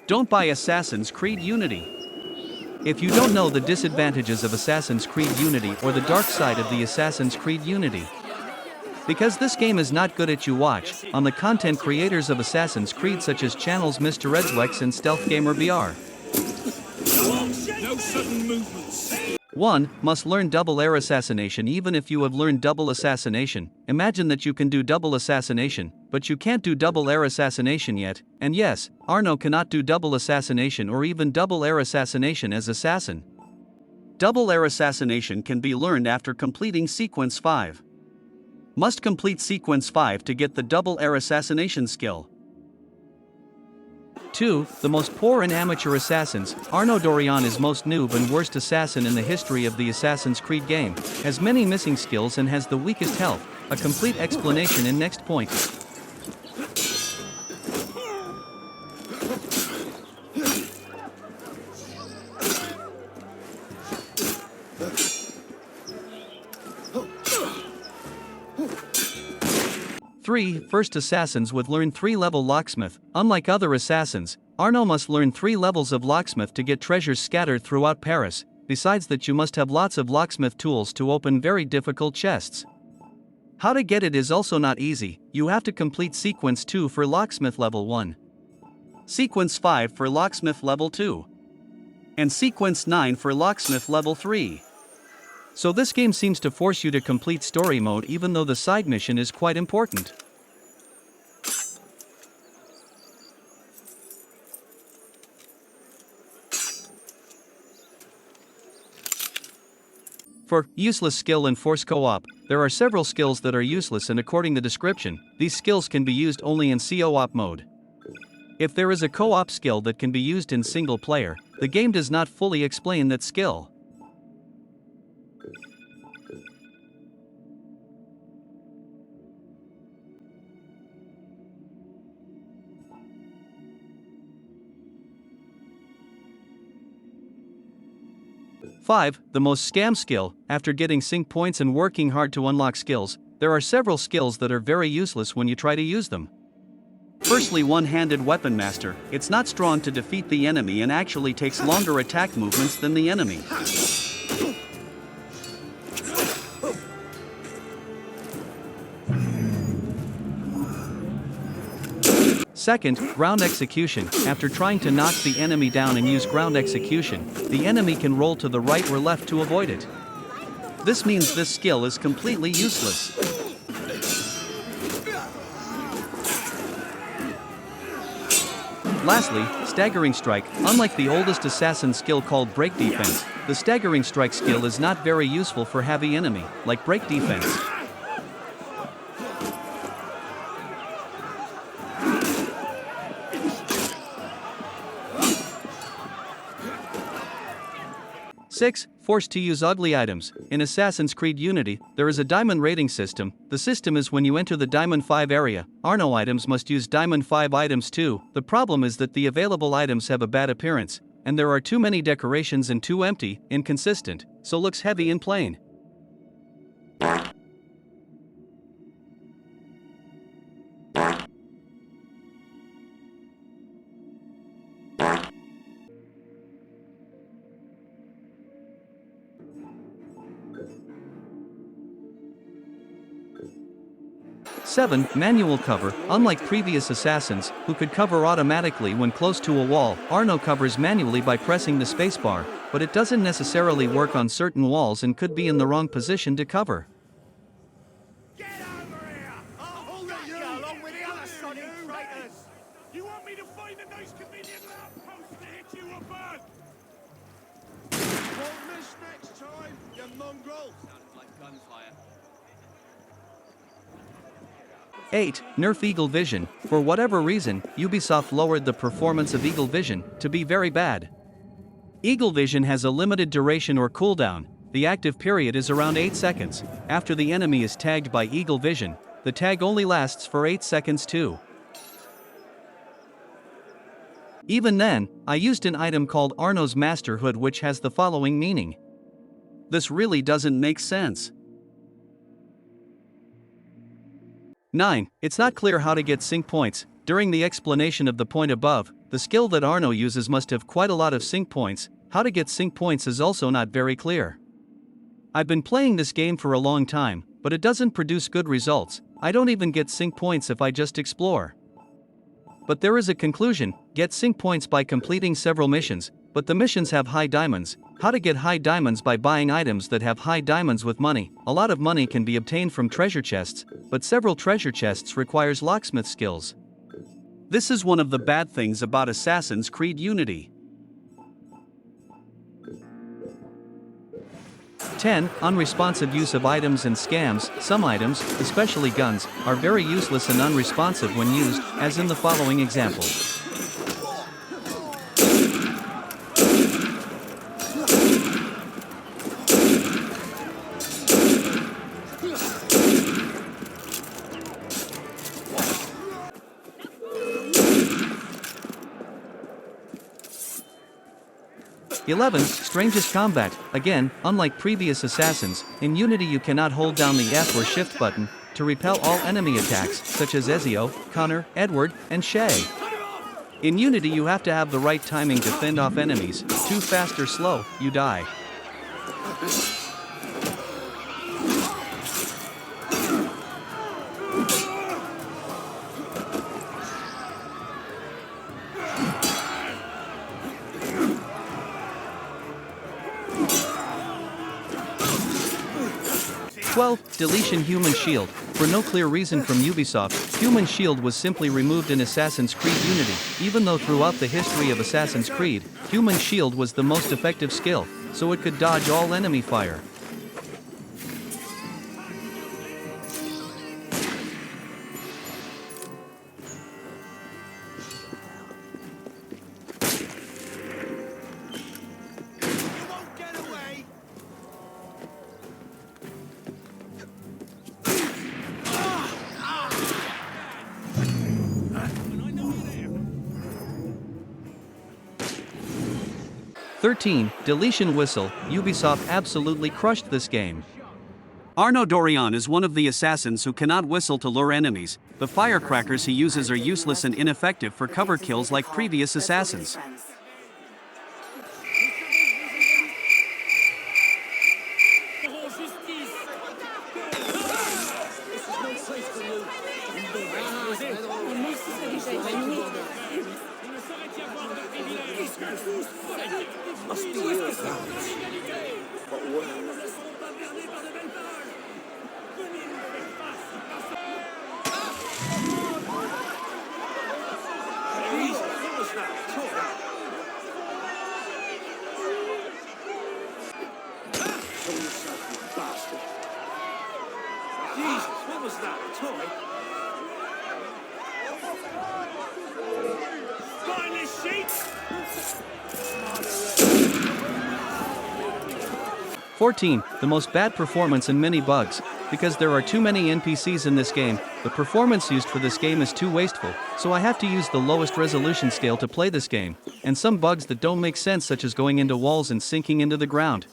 Don't buy Assassin's Creed Unity. If you don't know the disadvantages of Assassin's Creed Unity or the dark side of the Assassin's Creed Unity, because this game is not good at you watch, on the content creators of Assassin's Creed such as channels Mr. Redswex and Stealth Gamer BR. No sudden movements. 1. Must learn Double Air Assassination. Even if you have learned Double Assassination, imagine that you can do Double Assassination, but you can't do Double Air Assassination yet, and yes, Arno cannot do Double Assassination or even Double Air Assassination as Assassin. Double Air Assassination can be learned after completing Sequence 5. Must complete Sequence 5 to get the Double Air Assassination skill. 2. The most poor and amateur assassins. Arno Dorian is most noob and worst assassin in the history of the Assassin's Creed game, has many missing skills and has the weakest health, a complete explanation in next point. First assassins would learn 3-level Locksmith. Unlike other assassins, Arno must learn 3 levels of Locksmith to get treasures scattered throughout Paris. Besides that, you must have lots of Locksmith tools to open very difficult chests. How to get it is also not easy. You have to complete Sequence 2 for Locksmith level 1, Sequence 5 for Locksmith level 2, and Sequence 9 for Locksmith level 3. So this game seems to force you to complete story mode even though the side mission is quite important. For useless skill and force co-op, there are several skills that are useless, and according to the description, these skills can be used only in co-op mode. If there is a co-op skill that can be used in single player, the game does not fully explain that skill. The most scam skill. After getting sync points and working hard to unlock skills, there are several skills that are very useless when you try to use them. Firstly, one-handed weapon master. It's not strong to defeat the enemy and actually takes longer attack movements than the enemy. Second, ground execution. After trying to knock the enemy down and use ground execution, the enemy can roll to the right or left to avoid it. This means this skill is completely useless. Lastly, staggering strike. Unlike the oldest assassin skill called break defense, the staggering strike skill is not very useful for heavy enemy, like break defense. Forced to use ugly items. In Assassin's Creed Unity, there is a diamond rating system. The system is when you enter the Diamond 5 area, Arno items must use Diamond 5 items too. The problem is that the available items have a bad appearance, and there are too many decorations and too empty, inconsistent, so looks heavy and plain. Manual cover. Unlike previous assassins, who could cover automatically when close to a wall, Arno covers manually by pressing the spacebar, but it doesn't necessarily work on certain walls and could be in the wrong position to cover. Get over here! I'll hold that girl along with the other sonic traitors! You want me to find a nice convenient lamppost to hit you a bird? Won't miss next time, you mongrel! Sounded like gunfire. 8. Nerf Eagle Vision. For whatever reason, Ubisoft lowered the performance of Eagle Vision to be very bad. Eagle Vision has a limited duration or cooldown. The active period is around 8 seconds. After the enemy is tagged by Eagle Vision, the tag only lasts for 8 seconds too. Even then, I used an item called Arno's Masterhood, which has the following meaning. This really doesn't make sense. 9. It's not clear how to get sync points. During the explanation of the point above, the skill that Arno uses must have quite a lot of sync points. How to get sync points is also not very clear. I've been playing this game for a long time, but it doesn't produce good results. I don't even get sync points if I just explore. But there is a conclusion: get sync points by completing several missions, but the missions have high diamonds. How to get high diamonds: by buying items that have high diamonds with money. A lot of money can be obtained from treasure chests, but several treasure chests requires locksmith skills. This is one of the bad things about Assassin's Creed Unity. 10. Unresponsive use of items and scams. Some items, especially guns, are very useless and unresponsive when used, as in the following example. Strangest Combat. Again, unlike previous Assassins, in Unity you cannot hold down the F or Shift button to repel all enemy attacks, such as Ezio, Connor, Edward, and Shay. In Unity you have to have the right timing to fend off enemies. Too fast or slow, you die. Deletion Human Shield. For no clear reason from Ubisoft, Human Shield was simply removed in Assassin's Creed Unity, even though throughout the history of Assassin's Creed, Human Shield was the most effective skill, so it could dodge all enemy fire. Deletion Whistle. Ubisoft absolutely crushed this game. Arno Dorian is one of the assassins who cannot whistle to lure enemies. The firecrackers he uses are useless and ineffective for cover kills like previous assassins. The most bad performance and many bugs. Because there are too many NPCs in this game, the performance used for this game is too wasteful, so I have to use the lowest resolution scale to play this game, and some bugs that don't make sense, such as going into walls and sinking into the ground.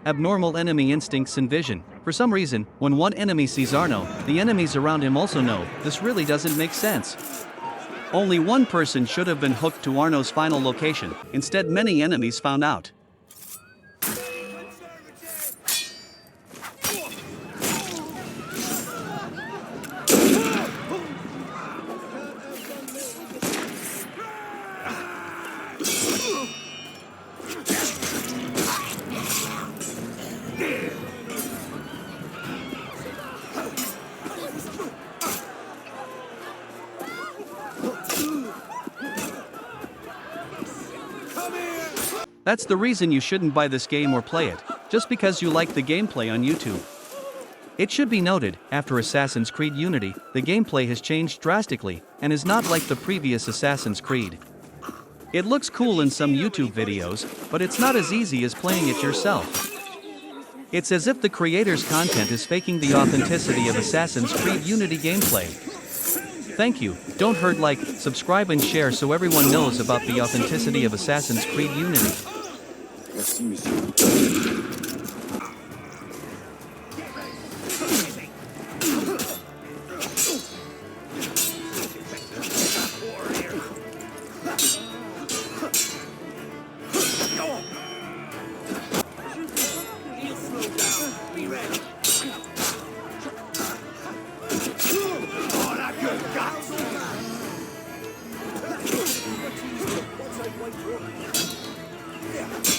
Abnormal enemy instincts and vision. For some reason, when one enemy sees Arno, the enemies around him also know. This really doesn't make sense. Only one person should have been hooked to Arno's final location. Instead, many enemies found out. That's the reason you shouldn't buy this game or play it, just because you like the gameplay on YouTube. It should be noted, after Assassin's Creed Unity, the gameplay has changed drastically, and is not like the previous Assassin's Creed. It looks cool in some YouTube videos, but it's not as easy as playing it yourself. It's as if the creator's content is faking the authenticity of Assassin's Creed Unity gameplay. Thank you. Don't hurt like, subscribe and share so everyone knows about the authenticity of Assassin's Creed Unity. Merci, monsieur. Oh, that good guts!